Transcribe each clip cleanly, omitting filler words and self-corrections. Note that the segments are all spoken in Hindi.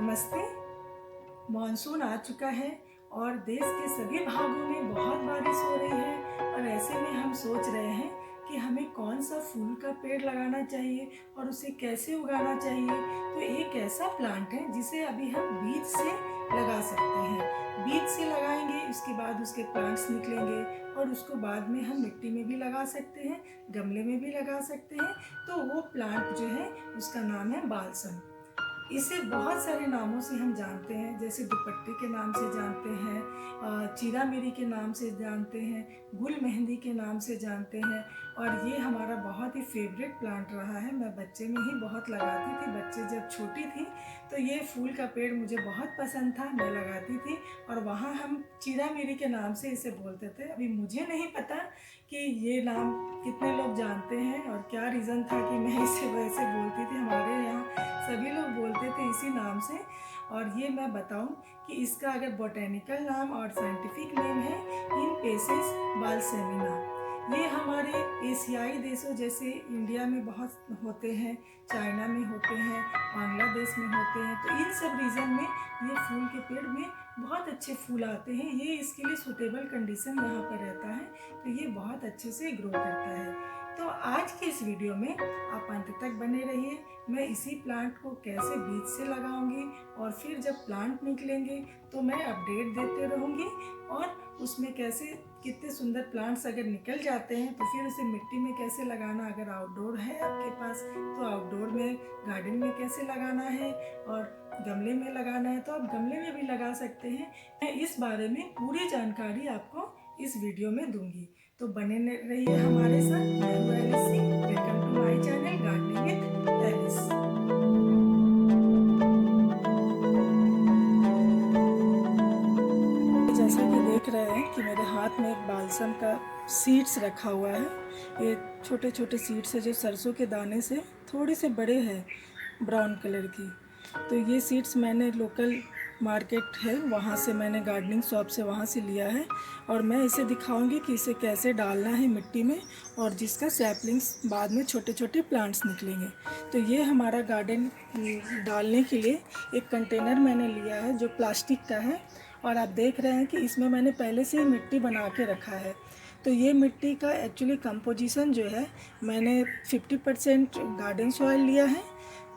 नमस्ते। मॉनसून आ चुका है और देश के सभी भागों में बहुत बारिश हो रही है और ऐसे में हम सोच रहे हैं कि हमें कौन सा फूल का पेड़ लगाना चाहिए और उसे कैसे उगाना चाहिए। तो एक ऐसा प्लांट है जिसे अभी हम बीज से लगा सकते हैं। बीज से लगाएंगे, उसके बाद उसके प्लांट्स निकलेंगे और उसको बाद में हम मिट्टी में भी लगा सकते हैं, गमले में भी लगा सकते हैं। तो वो प्लांट जो है उसका नाम है बालसम। इसे बहुत सारे नामों से हम जानते हैं, जैसे दुपट्टे के नाम से जानते हैं, चीरा मिरी के नाम से जानते हैं, गुल मेहंदी के नाम से जानते हैं। और ये हमारा बहुत ही फेवरेट प्लांट रहा है। मैं बच्चे में ही बहुत लगाती थी। बच्चे जब छोटी थी तो ये फूल का पेड़ मुझे बहुत पसंद था, मैं लगाती थी और वहाँ हम चीरा मिरी के नाम से इसे बोलते थे। अभी मुझे नहीं पता कि ये नाम कितने लोग जानते हैं और क्या रीज़न था कि मैं इसे वैसे बोलती थी। हमारे यहाँ सभी लोग बोलते थे इसी नाम से। और ये मैं बताऊं कि इसका अगर बॉटेनिकल नाम और साइंटिफिक नेम है इम्पेसिस बालसेमिना। ये हमारे एशियाई देशों जैसे इंडिया में बहुत होते हैं, चाइना में होते हैं, बांग्लादेश में होते हैं। तो इन सब रीजन में ये फूल के पेड़ में बहुत अच्छे फूल आते हैं। ये इसके लिए सूटेबल कंडीशन यहाँ पर रहता है, तो ये बहुत अच्छे से ग्रो करता है। तो आज के इस वीडियो में आप अंत तक बने रहिए। मैं इसी प्लांट को कैसे बीज से लगाऊंगी और फिर जब प्लांट निकलेंगे तो मैं अपडेट देते रहूंगी। और उसमें कैसे कितने सुंदर प्लांट्स अगर निकल जाते हैं तो फिर उसे मिट्टी में कैसे लगाना, अगर आउटडोर है आपके पास तो आउटडोर में गार्डन में कैसे लगाना है और गमले में लगाना है तो आप गमले में भी लगा सकते हैं। मैं इस बारे में पूरी जानकारी आपको इस वीडियो में दूंगी, तो बने रहिए हमारे साथ। मैं हूं Alice Singh, welcome to my channel gardening with Alice. जैसा कि देख रहे हैं कि मेरे हाथ में एक बालसम का सीड्स रखा हुआ है। ये छोटे छोटे सीड्स है जो सरसों के दाने से थोड़े से बड़े हैं, ब्राउन कलर की। तो ये सीड्स मैंने लोकल मार्केट है वहाँ से, मैंने गार्डनिंग शॉप से वहाँ से लिया है और मैं इसे दिखाऊंगी कि इसे कैसे डालना है मिट्टी में और जिसका सैपलिंग्स बाद में छोटे छोटे प्लांट्स निकलेंगे। तो ये हमारा गार्डन डालने के लिए एक कंटेनर मैंने लिया है जो प्लास्टिक का है और आप देख रहे हैं कि इसमें मैंने पहले से ही मिट्टी बना के रखा है। तो ये मिट्टी का एक्चुअली कंपोजिशन जो है, मैंने 50% गार्डन सॉइल लिया है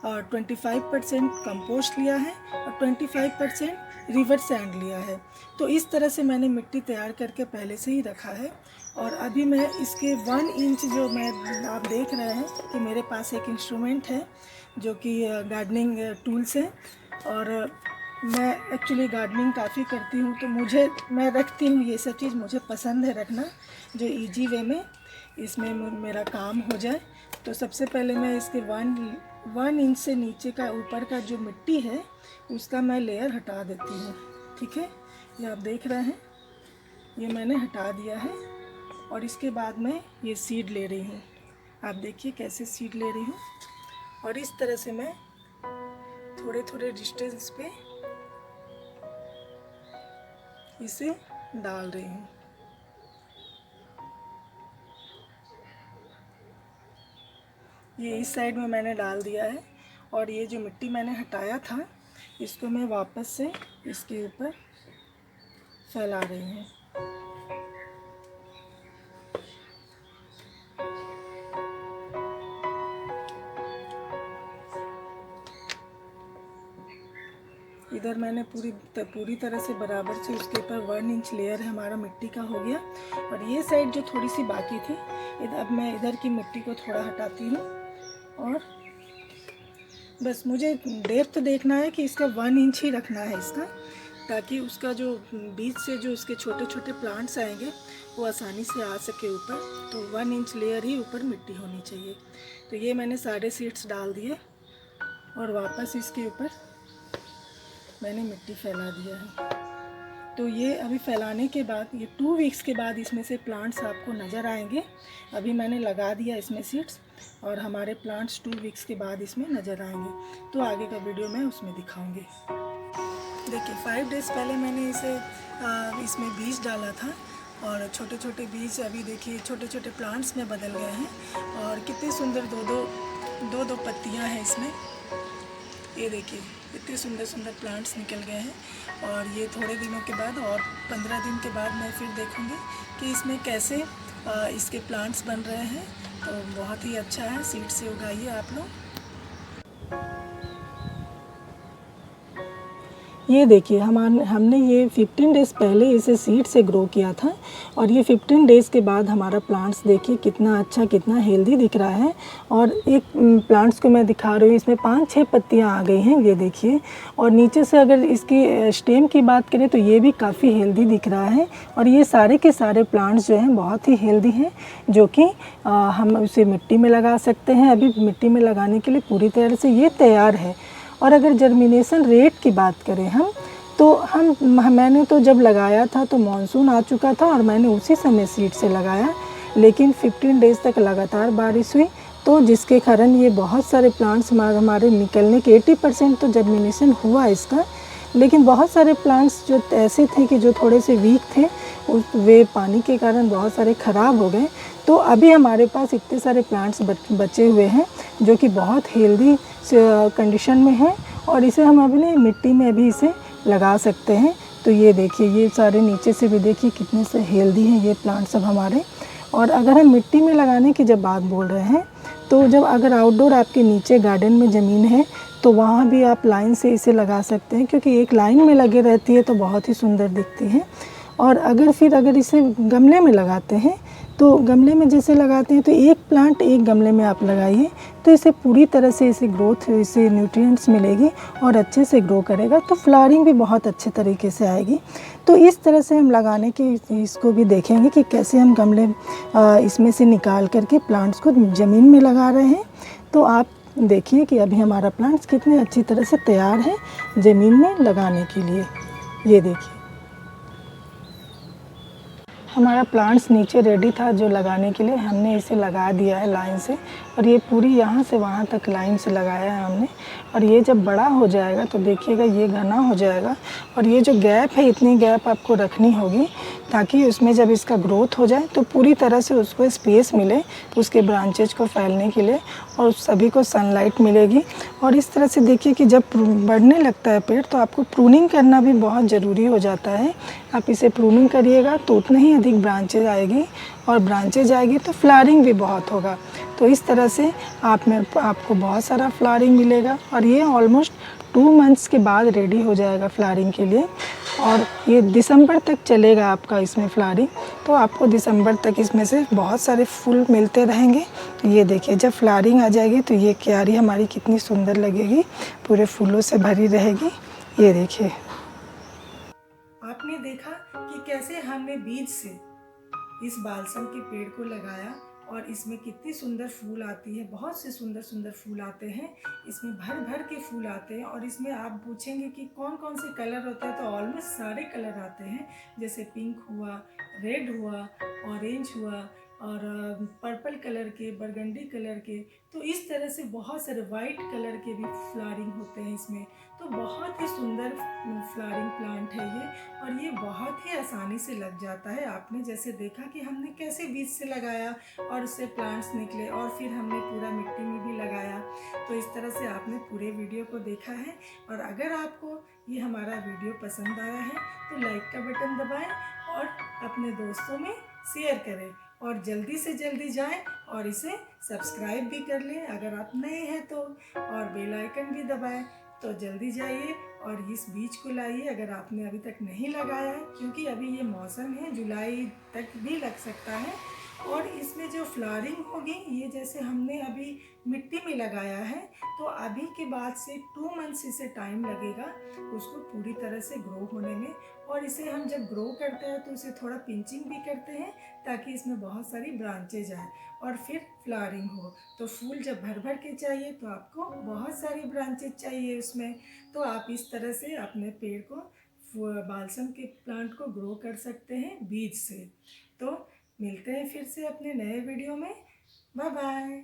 और 25% कंपोस्ट लिया है और 25% रिवर सैंड लिया है। तो इस तरह से मैंने मिट्टी तैयार करके पहले से ही रखा है। और अभी मैं इसके 1 इंच जो आप देख रहे हैं कि मेरे पास एक इंस्ट्रूमेंट है जो कि गार्डनिंग टूल्स है। और मैं एक्चुअली गार्डनिंग काफ़ी करती हूँ तो मैं रखती हूँ ये सब चीज़, मुझे पसंद है रखना जो इजी वे में इसमें मेरा काम हो जाए। तो सबसे पहले मैं इसके 1 इंच से नीचे का ऊपर का जो मिट्टी है उसका मैं लेयर हटा देती हूँ। ठीक है, ये आप देख रहे हैं, ये मैंने हटा दिया है। और इसके बाद मैं ये सीड ले रही हूँ। आप देखिए कैसे सीड ले रही हूँ और इस तरह से मैं थोड़े थोड़े डिस्टेंस पे इसे डाल रही हूँ। ये इस साइड में मैंने डाल दिया है और ये जो मिट्टी मैंने हटाया था इसको मैं वापस से इसके ऊपर फैला रही हूँ। इधर मैंने पूरी तरह से बराबर से उसके ऊपर 1 इंच लेयर हमारा मिट्टी का हो गया। और ये साइड जो थोड़ी सी बाकी थी, अब मैं इधर की मिट्टी को थोड़ा हटाती हूँ और बस मुझे डेप्थ देखना है कि इसका 1 इंच ही रखना है इसका, ताकि उसका जो बीज से जो उसके छोटे छोटे प्लांट्स आएंगे वो आसानी से आ सके ऊपर। तो 1 इंच लेयर ही ऊपर मिट्टी होनी चाहिए। तो ये मैंने सारे सीड्स डाल दिए और वापस इसके ऊपर मैंने मिट्टी फैला दिया है। तो ये अभी फैलाने के बाद ये 2 वीक्स के बाद इसमें से प्लांट्स आपको नज़र आएंगे। अभी मैंने लगा दिया इसमें सीड्स और हमारे प्लांट्स 2 वीक्स के बाद इसमें नज़र आएंगे। तो आगे का वीडियो मैं उसमें दिखाऊंगी। देखिए 5 डेज़ पहले मैंने इसमें बीज डाला था और छोटे छोटे बीज अभी देखिए छोटे छोटे प्लांट्स में बदल गए हैं और कितनी सुंदर दो दो पत्तियाँ हैं इसमें। ये देखिए इतने सुंदर सुंदर प्लांट्स निकल गए हैं। और ये थोड़े दिनों के बाद और 15 दिन के बाद मैं फिर देखूँगी कि इसमें कैसे इसके प्लांट्स बन रहे हैं। तो बहुत ही अच्छा है, सीड से उगाइए आप लोग। ये देखिए हमने ये 15 डेज़ पहले इसे सीड से ग्रो किया था और ये 15 डेज़ के बाद हमारा प्लांट्स देखिए कितना अच्छा, कितना हेल्दी दिख रहा है। और एक प्लांट्स को मैं दिखा रही हूँ, इसमें 5-6 पत्तियाँ आ गई हैं, ये देखिए। और नीचे से अगर इसकी स्टेम की बात करें तो ये भी काफ़ी हेल्दी दिख रहा है। और ये सारे के सारे प्लांट्स जो हैं बहुत ही हेल्दी हैं, जो कि हम उसे मिट्टी में लगा सकते हैं। अभी मिट्टी में लगाने के लिए पूरी तरह से ये तैयार है। और अगर जर्मिनेशन रेट की बात करें हम, तो मैंने तो जब लगाया था तो मानसून आ चुका था और मैंने उसी समय सीड से लगाया, लेकिन 15 डेज़ तक लगातार बारिश हुई, तो जिसके कारण ये बहुत सारे प्लांट्स हमारे निकलने के 80% तो जर्मिनेशन हुआ इसका। लेकिन बहुत सारे प्लांट्स जो ऐसे थे कि जो थोड़े से वीक थे, वे पानी के कारण बहुत सारे ख़राब हो गए। तो अभी हमारे पास इतने सारे प्लांट्स बचे हुए हैं जो कि बहुत हेल्दी कंडीशन में हैं और इसे हम अपने मिट्टी में भी इसे लगा सकते हैं। तो ये देखिए, ये सारे नीचे से भी देखिए कितने से हेल्दी हैं ये प्लांट्स सब हमारे। और अगर हम मिट्टी में लगाने की जब बात बोल रहे हैं, तो जब अगर आउटडोर आपके नीचे गार्डन में ज़मीन है तो वहाँ भी आप लाइन से इसे लगा सकते हैं, क्योंकि एक लाइन में लगे रहती है तो बहुत ही सुंदर दिखती है। और अगर इसे गमले में लगाते हैं, तो गमले में जैसे लगाते हैं तो एक प्लांट एक गमले में आप लगाइए, तो इसे पूरी तरह से इसे न्यूट्रिएंट्स मिलेगी और अच्छे से ग्रो करेगा, तो फ्लावरिंग भी बहुत अच्छे तरीके से आएगी। तो इस तरह से हम लगाने के इसको भी देखेंगे कि कैसे हम गमले इसमें से निकाल करके प्लांट्स को ज़मीन में लगा रहे हैं। तो आप देखिए कि अभी हमारा प्लांट्स कितने अच्छी तरह से तैयार है ज़मीन में लगाने के लिए। ये देखिए, हमारा प्लांट्स नीचे रेडी था जो लगाने के लिए, हमने इसे लगा दिया है लाइन से। और ये पूरी यहाँ से वहाँ तक लाइन से लगाया है हमने। और ये जब बड़ा हो जाएगा तो देखिएगा ये घना हो जाएगा। और ये जो गैप है, इतनी गैप आपको रखनी होगी ताकि उसमें जब इसका ग्रोथ हो जाए तो पूरी तरह से उसको स्पेस मिले उसके ब्रांचेज को फैलने के लिए, और सभी को सनलाइट मिलेगी। और इस तरह से देखिए कि जब बढ़ने लगता है पेड़ तो आपको प्रूनिंग करना भी बहुत ज़रूरी हो जाता है। आप इसे प्रूनिंग करिएगा तो उतने ही अधिक ब्रांचेज आएगी, और ब्रांचेज आएगी तो फ्लावरिंग भी बहुत होगा। तो इस तरह से आपको बहुत सारा फ्लावरिंग मिलेगा। और ये ऑलमोस्ट 2 मंथ्स के बाद रेडी हो जाएगा फ्लावरिंग के लिए, और ये दिसंबर तक चलेगा आपका इसमें फ्लावरिंग। तो आपको दिसंबर तक इसमें से बहुत सारे फूल मिलते रहेंगे। तो ये देखिए, जब फ्लावरिंग आ जाएगी तो ये क्यारी हमारी कितनी सुंदर लगेगी, पूरे फूलों से भरी रहेगी। ये देखिए, आपने देखा कि कैसे हमने बीज से इस बालसम के पेड़ को लगाया और इसमें कितनी सुंदर फूल आती है, बहुत से सुंदर सुंदर फूल आते हैं। इसमें भर भर के फूल आते हैं। और इसमें आप पूछेंगे कि कौन कौन से कलर होते हैं, तो ऑलमोस्ट सारे कलर आते हैं, जैसे पिंक हुआ, रेड हुआ, ऑरेंज हुआ, और पर्पल कलर के, बरगंडी कलर के। तो इस तरह से बहुत सारे वाइट कलर के भी फ्लावरिंग होते हैं इसमें। तो बहुत ही सुंदर फ्लावरिंग प्लांट है ये, और ये बहुत ही आसानी से लग जाता है। आपने जैसे देखा कि हमने कैसे बीज से लगाया और उससे प्लांट्स निकले, और फिर हमने पूरा मिट्टी में भी लगाया। तो इस तरह से आपने पूरे वीडियो को देखा है। और अगर आपको ये हमारा वीडियो पसंद आया है तो लाइक का बटन दबाएं और अपने दोस्तों में शेयर करें, और जल्दी से जल्दी जाएं और इसे सब्सक्राइब भी कर लें अगर आप नए हैं तो, और बेल आइकन भी दबाएं। तो जल्दी जाइए और इस बीज को लाइए अगर आपने अभी तक नहीं लगाया है, क्योंकि अभी ये मौसम है, जुलाई तक भी लग सकता है। और इसमें जो फ्लावरिंग होगी, ये जैसे हमने अभी मिट्टी में लगाया है, तो अभी के बाद से 2 मंथ्स इसे टाइम लगेगा उसको पूरी तरह से ग्रो होने में। और इसे हम जब ग्रो करते हैं तो इसे थोड़ा पिंचिंग भी करते हैं ताकि इसमें बहुत सारी ब्रांचेज आए और फिर फ्लावरिंग हो। तो फूल जब भर भर के चाहिए तो आपको बहुत सारी ब्रांचेज चाहिए उसमें। तो आप इस तरह से अपने पेड़ को, बालसम के प्लांट को ग्रो कर सकते हैं बीज से। तो मिलते हैं फिर से अपने नए वीडियो में। Bye bye.